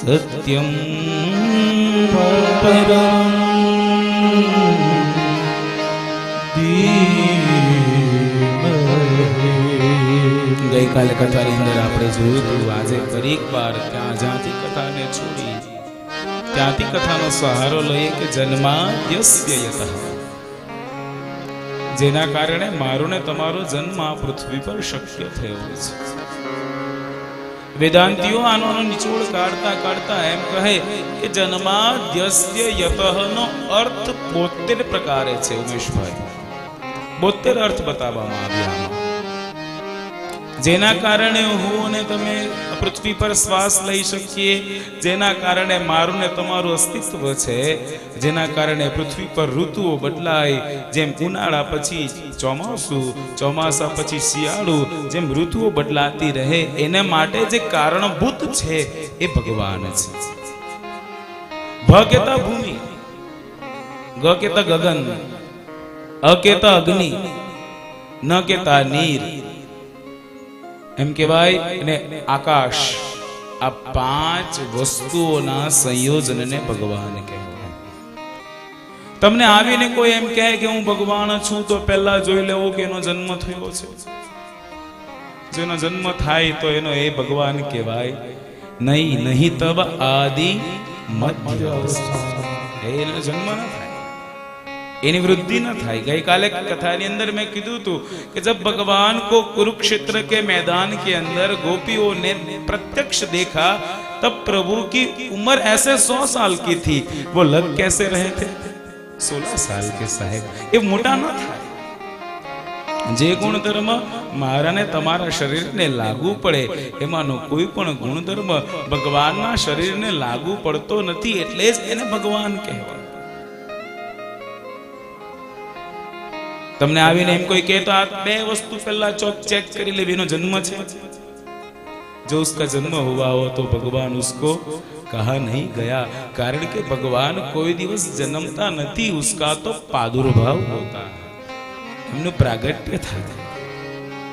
सत्यम परम गई काले कथा अंदर આપણે જોયું હતું આજે ફરી એકવાર ત્યાં જ્યાંથી કથાને છોડી ત્યાંથી કથાનો સહારો લઈએ કે જન્માદ્યસ્ય યતઃ જેના કારણે મારો ને તમારો જન્મ આ પૃથ્વી પર શક્ય થયો છે વેદાંતિઓ આનો નિચોડ કાઢતા કાઢતા એમ કહે કે જન્માદ્યસ્ય યતઃ નો અર્થ 72 પ્રકારે છે ઉમેશભાઈ 72 અર્થ બતાવવામાં આવ્યા જેના કારણે હું અને તમે પૃથ્વી પર શ્વાસ લઈ શકીએ જેના કારણે મારું ને તમારું અસ્તિત્વ છે જેના કારણે પૃથ્વી પર ઋતુઓ બદલાય જેમ ઉનાળા પછી ચોમાસું ચોમાસા પછી શિયાળુ જેમ ઋતુઓ બદલાતી રહે એને માટે જે કારણભૂત છે એ ભગવાન છે ભ કેતા ભૂમિ ગ કેતા ગગન અ કેતા અગ્નિ ન કેતા નીર એમ કહેવાય અને આકાશ આ 5 વસ્તુઓના સંયોજનને ભગવાન કહેવાય તમને આવીને કોઈ એમ કહે કે હું ભગવાન છું તો પહેલા જોઈ લેવો કે એનો જન્મ થયો છે જેનો જન્મ થાય તો એનો એ ભગવાન કહેવાય નહીં તબ આદિ મધ્ય એનો જન્મ ન થાય એની વૃદ્ધિ न થાય ગઈકાલે કથાની અંદર મેં કીધું હતું કે जब भगवान को कुरुक्षेत्र के मैदान के अंदर गोपियों ने प्रत्यक्ष देखा तब प्रभु की उम्र ऐसे 100 साल की थी वो लग कैसे रहे थे 16 साल के साहेब ये मोटा न था જે ગુણધર્મ મારા ને તમારા શરીરને લાગુ પડે એમાંનો કોઈ પણ ગુણધર્મ ભગવાનના શરીરને લાગુ પડતો નથી એટલે જ એને ભગવાન કહેવાય તમને આવીને એમ કોઈ કહે તો આ 2 વસ્તુ પહેલા ચેક કરી લેવી એનો જન્મ છે જો उसका जन्म हुआ हो तो भगवान उसको कहा नहीं गया कारण के भगवान कोई दिवस जन्मता नहीं उसका तो प्रादुर्भाव होता है એમનું પ્રાગટ્ય થાય